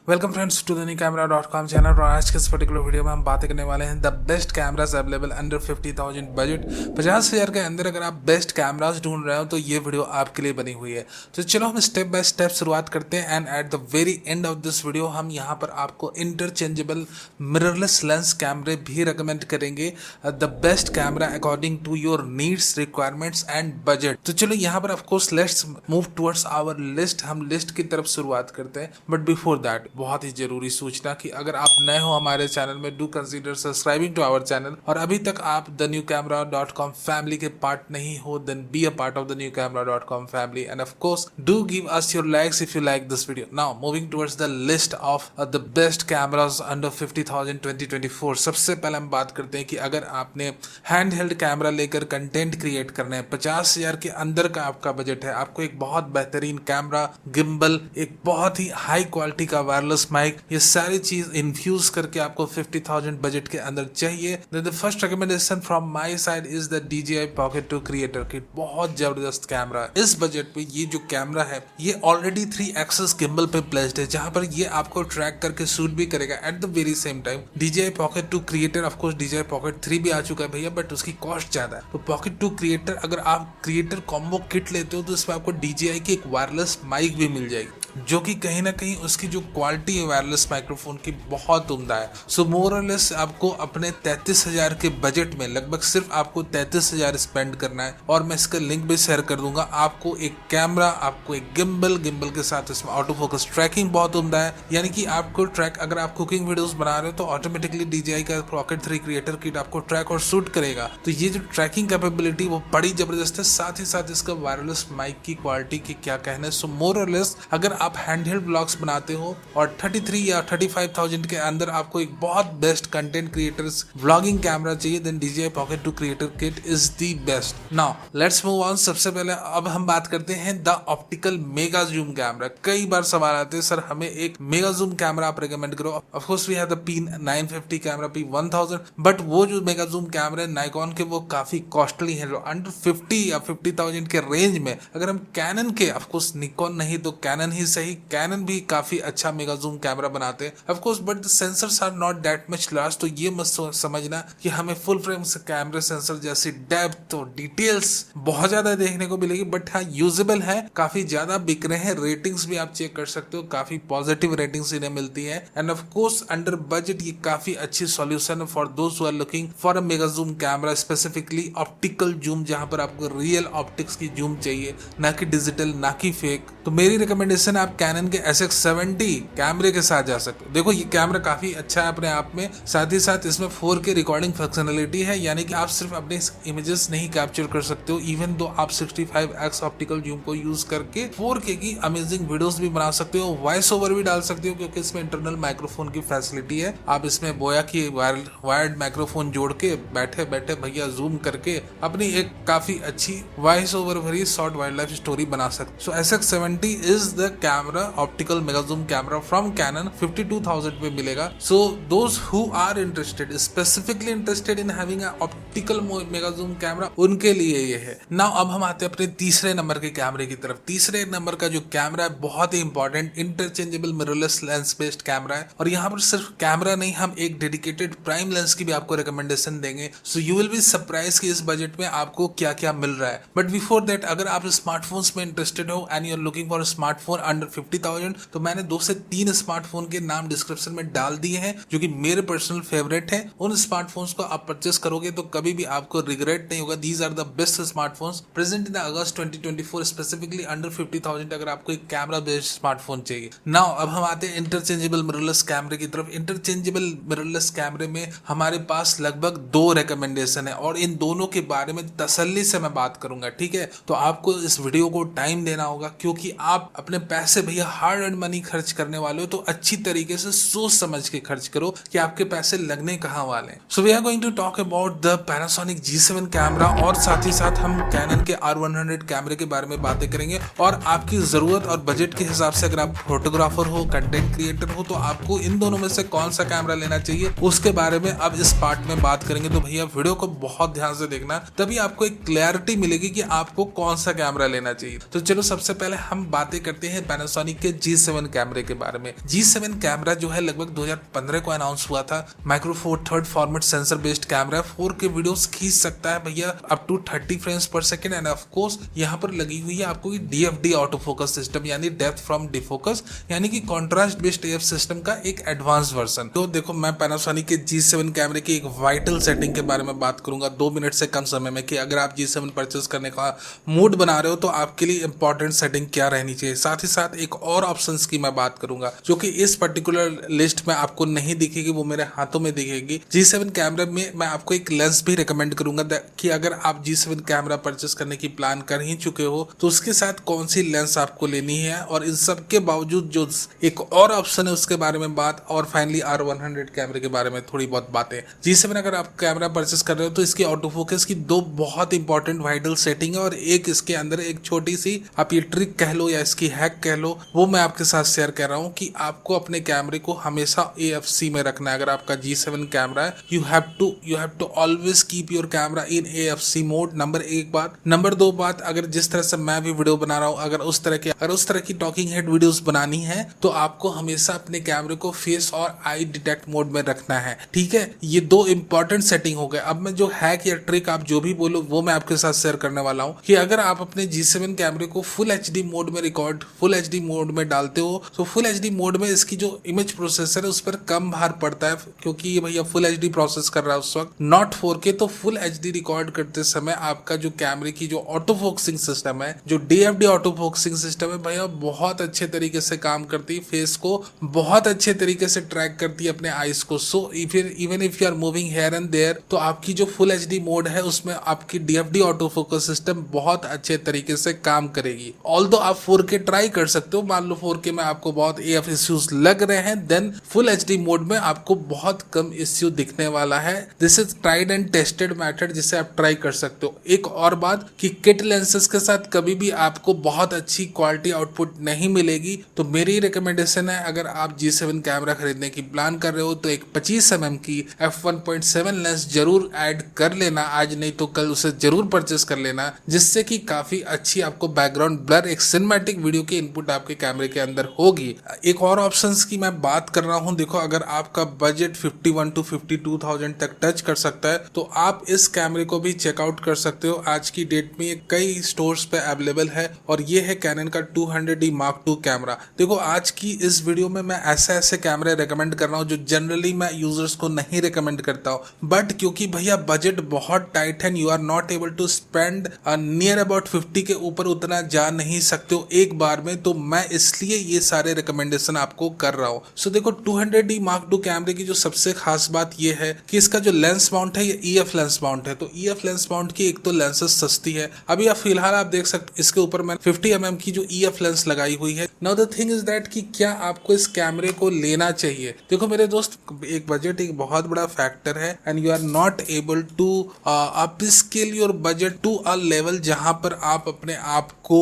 Welcome friends to the new camera dot com channel. और आज के इस पर्टिकुलर वीडियो में हम बातें करने वाले हैं the best cameras available under 50,000 budget. 50,000 के अंदर अगर आप बेस्ट कैमरास ढूंढ रहे हो तो ये वीडियो आपके लिए बनी हुई है। तो चलो हम स्टेप बाय स्टेप शुरुआत करते हैं and at the very end of this video हम यहाँ पर आपको इंटरचेंजेबल मिररलेस लेंस कैमरे भी रिकमेंड करेंगे, the best camera according to your needs, requirements and budget. तो चलो यहाँ पर of course let's move towards our list. हम लिस्ट की तरफ शुरुआत करते हैं, बट बिफोर दैट बहुत ही जरूरी सूचना कि अगर आप नए हो हमारे चैनल में, do consider subscribing to our channel. और अभी तक आप द न्यू कैमरा.com फैमिली के पार्ट नहीं हो, then be a part of the new camera dot com family and of course do give us your likes if you like this video. Now moving towards the list of the best cameras under 50,000 2024। सबसे पहले हम बात करते हैं कि अगर आपने hand held camera लेकर कंटेंट क्रिएट करना है, 50,000 के अंदर का आपका बजट है, आपको एक बहुत बेहतरीन कैमरा, गिम्बल, एक बहुत ही हाई क्वालिटी का वायरलेस माइक, ये सारी चीज इन्फ्यूज करके आपको 50,000 बजट के अंदर चाहिए, the first recommendation from my side is the DJI Pocket 2 creator kit. बहुत जबरदस्त कैमरा है। इस बजट पे ये जो कैमरा है ये ऑलरेडी 3 एक्सेस गिम्बल पे प्लेस्ड है, जहां पर ये आपको ट्रैक करके शूट भी करेगा at the very same time. DJI Pocket 2 creator, of course DJI Pocket 3 भी आ चुका है भैया, बट उसकी कॉस्ट ज्यादा है। तो Pocket 2 क्रिएटर अगर आप क्रिएटर कॉम्बो किट लेते हो तो इसमें आपको DJI की एक वायरलेस माइक भी मिल जाएगी, जो कि कहीं ना कहीं उसकी जो क्वालिटी है वायरलेस माइक्रोफोन की बहुत उम्दा है। सो मोर और लेस आपको अपने 33,000 के बजट में लगभग सिर्फ आपको 33,000 स्पेंड करना है। और मैं इसका लिंक भी शेयर कर दूंगा। आपको एक कैमरा, आपको एक गिम्बल के साथ इसमें ऑटो फोकस ट्रैकिंग बहुत उम्दा है, यानी कि आपको ट्रैक, अगर आप कुकिंग वीडियोस बना रहे हो तो ऑटोमेटिकली DJI का Pocket 3 क्रिएटर किट आपको ट्रैक और शूट करेगा। तो ये जो ट्रैकिंग कैपेबिलिटी वो बड़ी जबरदस्त है, साथ ही साथ इसका वायरलेस माइक की क्वालिटी की क्या कहना है। सो मोर और लेस अगर आप हैंडहेल्ड ब्लॉग्स बनाते हो और 33 या 35,000 के अंदर आपको एक बहुत best content creators vlogging camera चाहिए, then DJI Pocket 2 creator kit is the best. Now let's move on. सबसे पहले अब हम बात करते हैं the optical mega zoom camera. कई बार सवाल आते हैं सर हमें एक मेगा जूम कैमरा आप रेकमेंड करो। Of course we have the P950 camera, P1000, but वो जो मेगा जूम कैमरा है नाइकॉन के वो काफी कॉस्टली है। अंडर 50 या 50,000 के रेंज में अगर हम कैनन के, ऑफ कोर्स निकॉन नहीं तो कैनन ही सही, कैनन भी काफी अच्छा मेगा जूम कैमरा बनाते हैं of course, but the sensors are not that much large. तो ये मत समझना कि हमें फुल फ्रेम से कैमरा सेंसर जैसी डेप्थ और डिटेल्स बहुत ज्यादा देखने को मिलेगी, बट हाँ यूजेबल है, काफी ज्यादा बिक रहे हैं। रेटिंग्स भी आप चेक कर सकते हो, काफी पॉजिटिव रेटिंग्स इन्हें मिलती है and of course under budget ये काफी अच्छी सॉल्यूशन है for those who are looking for a mega zoom camera, specifically optical zoom, जहां पर आपको रियल ऑप्टिक्स की जूम चाहिए, ना कि डिजिटल, ना कि फेक। तो मेरी रिकमेंडेशन आप कैनन के SX70 कैमरे के साथ जा सकते हो। देखो ये कैमरा काफी अच्छा है अपने आप में, साथ ही साथ इसमें 4K रिकॉर्डिंग फंक्शनलिटी है, यानी कि आप सिर्फ अपने इमेजेस नहीं कैप्चर कर सकते हो, इवन दो आप 65x ऑप्टिकल जूम को यूज करके 4K की अमेजिंग वीडियोस भी बना सकते हो, वॉइस ओवर भी डाल सकते हो, क्योंकि इसमें इंटरनल माइक्रोफोन की फैसिलिटी है। आप इसमें बोया की वायर्ड माइक्रोफोन जोड़ के बैठे बैठे भैया जूम करके अपनी एक काफी अच्छी वॉइस ओवर भरी शॉर्ट वाइल्ड लाइफ स्टोरी बना सकते। सो SX70 is the camera optical mega zoom camera from Canon, 52,000 में मिलेगा। So those who are interested, specifically interested in having a optical mega zoom camera, उनके लिए ये है। Now अब हम आते हैं अपने तीसरे नंबर के कैमरे की तरफ। तीसरे नंबर का जो कैमरा है बहुत ही important, interchangeable mirrorless lens based camera है। और यहाँ पर सिर्फ कैमरा नहीं, हम एक डेडिकेटेड प्राइम लेंस की भी आपको रिकमेंडेशन देंगे। So you will be surprise कि इस बजट में आपको क्या क्या मिल रहा है। बट बिफोर दैट अगर आप स्मार्टफोन्स में इंटरेस्टेड हो and you are looking for smartphone under 50,000, तो मैंने 2 से 3 स्मार्टफोन के नाम डिस्क्रिप्शन में डाल दिए हैं, जो कि मेरे पर्सनल फेवरेट हैं। उन स्मार्टफोन्स को आप परचेस करोगे तो कभी भी आपको रिग्रेट नहीं होगा। These are the best smartphones present in August 2024, specifically under 50,000 अगर आपको एक कैमरा बेस्ड स्मार्टफोन चाहिए। नाउ अब हम आते हैं इंटरचेंजेबल मिररलेस कैमरे की तरफ। इंटरचेंजेबल मिररलेस कैमरे में हमारे पास लगभग 2 रिकमेंडेशन है और इन दोनों के बारे में तसल्ली से मैं बात करूंगा, ठीक है। तो आपको इस वीडियो को टाइम देना होगा, क्योंकि आप अपने पैसे भैया हार्ड अर्न मनी खर्च करने वाले हो, तो अच्छी तरीके से सोच समझ के खर्च करो कि आपके पैसे लगने कहां वाले हैं। So we are going to talk about the Panasonic G7 camera और साथ ही साथ हम कैनन के R100 कैमरे के बारे में बातें करेंगे। और आपकी ज़रूरत और बजट के हिसाब से अगर आप फोटोग्राफर हो, कंटेंट क्रिएटर हो, तो आपको इन दोनों में से कौन सा कैमरा लेना चाहिए उसके बारे में अब इस पार्ट में बात करेंगे। तो भैया वीडियो को बहुत ध्यान से देखना, तभी आपको एक क्लैरिटी मिलेगी कि आपको कौन सा कैमरा लेना चाहिए। तो चलो सबसे पहले हम बातें करते हैं पैनासोनिक के G7 कैमरे के बारे में। G7 कैमरा जो है लगभग 2015 को अनाउंस हुआ था। Micro four third format sensor based camera 4K videos खींच सकता है भैया अप टू 30 फ्रेम्स पर सेकंड। एंड ऑफ कोर्स यहाँ पर लगी हुई है आपको DFD ऑटो फोकस सिस्टम, यानी डेप्थ फ्रॉम डिफोकस, यानी कि कॉन्ट्रास्ट बेस्ड AF सिस्टम का एक एडवांस वर्जन। तो देखो मैं पैनासोनिक के G7 कैमरे की एक वाइटल सेटिंग के बारे में बात करूंगा 2 मिनट से कम समय में, कि अगर आप G7 परचेस करने का मूड बना रहे हो तो आपके लिए इंपॉर्टेंट सेटिंग क्या रहनी चाहिए। साथ ही साथ एक और ऑप्शंस की मैं बात करूंगा जो कि इस पर्टिकुलर लिस्ट में आपको नहीं दिखेगी, वो मेरे हाथों में दिखेगी। G7 कैमरे में मैं आपको एक लेंस भी रिकमेंड करूंगा कि अगर आप G7 कैमरा परचेस करने की प्लान कर ही चुके हो तो उसके साथ कौन सी लेंस आपको लेनी है। और इन सब के बावजूद जो एक और ऑप्शन है उसके बारे में बात, और फाइनली R100 कैमरे के बारे में थोड़ी बहुत बातें। G7 अगर आप कैमरा परचेस कर रहे हो तो इसकी ऑटो फोकस की 2 बहुत इंपॉर्टेंट वाइटल सेटिंग है, और एक इसके अंदर एक छोटी सी आप ये ट्रिक कह लो या इसकी हैक कह लो, वो मैं आपके साथ शेयर कर रहा हूँ कि आपको अपने कैमरे को हमेशा AFC में रखना है। अगर आपका G7 कैमरा है you have to always keep your camera in AFC mode. Number 1 बात। नंबर 2 बात, अगर जिस तरह से मैं भी वीडियो बना रहा हूँ, अगर उस तरह की टॉकिंग हेड वीडियोस बनानी है तो आपको हमेशा अपने कैमरे को फेस और आई डिटेक्ट मोड में रखना है। ठीक है, ये 2 इंपॉर्टेंट सेटिंग हो गए। अब मैं जो हैक या ट्रिक आप जो भी बोलो वो मैं आपके साथ शेयर करने वाला हूँ कि अगर आप अपने G7 कैमरे को फुल HD मोड में फुल HD मोड में डालते हो तो फुल HD मोड में इसकी जो इमेज प्रोसेसर है उस पर कम भार पड़ता है, क्योंकि ये भैया फुल HD प्रोसेस कर रहा है उस वक्त, नॉट 4K। तो फुल HD रिकॉर्ड करते समय आपका जो कैमरे की जो ऑटो फोकसिंग सिस्टम है, जो DFD ऑटो फोकसिंग सिस्टम है भैया, बहुत अच्छे तरीके से काम करती है, फेस को बहुत अच्छे तरीके से ट्रैक करती है अपने आईज को। So even if you are moving here and there तो आपकी जो फुल HD मोड है उसमें आपकी DFD ऑटो फोकस सिस्टम बहुत अच्छे तरीके से काम करेगी। ऑल्दो आप 4K ट्राई कर सकते हो, मान लो 4K में आपको बहुत AF इश्यूज लग रहे हैं, देन फुल HD मोड में आपको बहुत कम इश्यू दिखने वाला है। This is tried and tested method जिसे आप ट्राई कर सकते हो। एक और बात कि किट लेंसेज के साथ कभी भी आपको बहुत अच्छी क्वालिटी आउटपुट नहीं मिलेगी, तो मेरी रिकमेंडेशन है अगर आप G7 कैमरा खरीदने की प्लान कर रहे हो तो एक 25mm की f1.7 लेंस जरूर ऐड कर लेना, आज नहीं तो कल उसे जरूर परचेस कर लेना, जिससे कि काफी अच्छी आपको बैकग्राउंड ब्लर, एक सिनेमैटिक वीडियो की इनपुट आपके कैमरे के अंदर होगी। एक और ऑप्शंस की मैं बात कर रहा हूं, देखो अगर आपका बजट 51 to 52,000 तक टच कर सकता है तो आप इस कैमरे को भी चेकआउट कर सकते हो। आज की डेट में ये कई स्टोर्स पे अवेलेबल है, और ये है कैनन का 200D Mark II कैमरा। देखो आज की इस वीडियो में मैं ऐसे कैमरे रेकमेंड कर रहा हूँ जो जनरली मैं यूजर्स को नहीं रेकमेंड करता हूँ, बट क्योंकि भैया बजट बहुत टाइट है, you are not able to spend near about 50 के ऊपर उतना जा नहीं सकते हो एक बार में, तो मैं इसलिए ये सारे रिकमेंडेशन आपको कर रहा हूँ। सो देखो 200D Mark II कैमरे की जो सबसे खास बात ये है कि इसका जो लेंस माउंट है ये EF लेंस माउंट है। तो EF लेंस माउंट की एक तो लेंसेस सस्ती है, अभी आप फिलहाल आप देख सकते इसके ऊपर मैंने 50mm की जो EF लेंस लगाई हुई है। Now the thing is that कि क्या आपको इस कैमरे को लेना चाहिए। देखो मेरे दोस्त, एक बजट एक बहुत बड़ा फैक्टर है, and you are not able to up scale your budget to a level जहां पर आप अपने आप को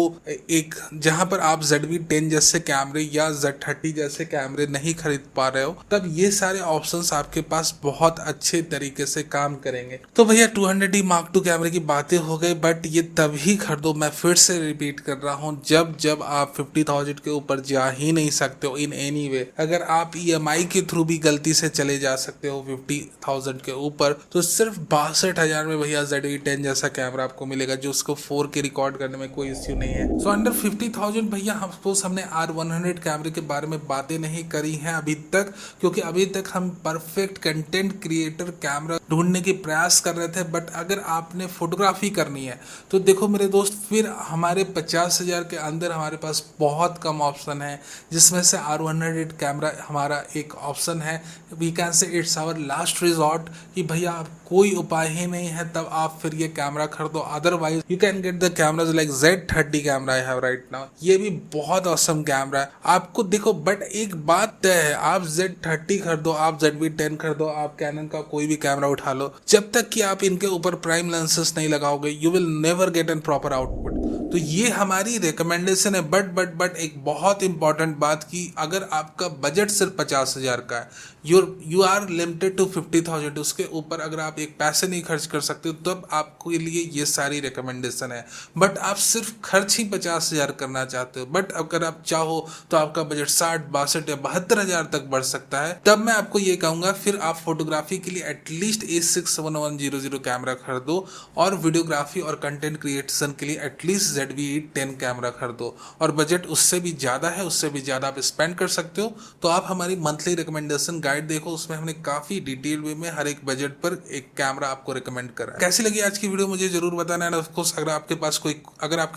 जहां पर आप ZV-10 जैसे कैमरे या Z30 जैसे कैमरे नहीं खरीद पा रहे हो, तब ये सारे ऑप्शंस आपके पास बहुत अच्छे तरीके से काम करेंगे। तो भैया 200D Mark II कैमरे की बातें हो गई, बट ये तभी खरीदो, मैं फिर से रिपीट कर रहा हूँ, जब आप 50,000 के ऊपर जा ही नहीं सकते हो इन एनी वे। अगर आप EMI के थ्रू भी गलती से चले जा सकते हो 50,000 के ऊपर, तो सिर्फ 62,000 में भैया ZV-10 जैसा कैमरा आपको मिलेगा जो उसको 4K रिकॉर्ड करने में कोई इश्यू नहीं है। सो अंडर 50,000 भैया हमने R100 कैमरे के बारे में बातें नहीं करी हैं अभी तक, क्योंकि अभी तक हम परफेक्ट कंटेंट क्रिएटर कैमरा ढूंढने की प्रयास कर रहे थे। बट अगर आपने फोटोग्राफी करनी है तो देखो मेरे दोस्त, फिर हमारे 50,000 के अंदर हमारे पास बहुत कम ऑप्शन है, जिसमें से R100 कैमरा हमारा एक ऑप्शन है। We can say it's our last resort कि भैया आप कोई उपाय ही नहीं है तब आप फिर ये कैमरा खरीदो। Otherwise you can get the cameras like Z30 camera I have right now, ये भी बहुत ऑसम कैमरा है आपको। देखो बट एक बात तय है, आप Z30 खरीदो, आप ZV-10 खरीदो, आप कैनन का कोई भी कैमरा उठा लो, जब तक कि आप इनके ऊपर प्राइम लेंसेज नहीं लगाओगे you will never get an proper output. तो ये हमारी रिकमेंडेशन है। बट एक बहुत इंपॉर्टेंट बात कि अगर आपका बजट सिर्फ 50,000 का है, यू आर लिमिटेड टू 50,000, उसके ऊपर अगर आप एक पैसे नहीं खर्च कर सकते तब आपको लिए ये सारी रिकमेंडेशन है। बट आप सिर्फ खर्च ही 50,000 करना चाहते हो, बट अगर आप चाहो तो आपका बजट 60, 62 या 72,000 तक बढ़ सकता है, तब मैं आपको ये कहूँगा फिर आप फोटोग्राफी के लिए एटलीस्ट A6-7100 कैमरा खरीदो और वीडियोग्राफी और कंटेंट क्रिएशन के लिए एटलीस्ट ZV-10 कैमरा खरीदो। और बजट उससे भी ज़्यादा है, उससे भी ज़्यादा आप स्पेंड कर सकते हो तो आप हमारी मंथली रिकमेंडेशन गाइड देखो, उसमें हमने काफ़ी डिटेल वे में हर एक बजट पर एक कैमरा आपको रिकमेंड करा है। कैसी लगी आज की वीडियो मुझे जरूर बताना है। ऑफ कोर्स अगर आपके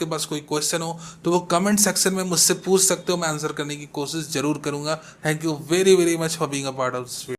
पास कोई क्वेश्चन हो तो वो कमेंट सेक्शन में मुझसे पूछ सकते हो, मैं आंसर करने की कोशिश जरूर करूंगा। Thank you very very much for being a part of this video.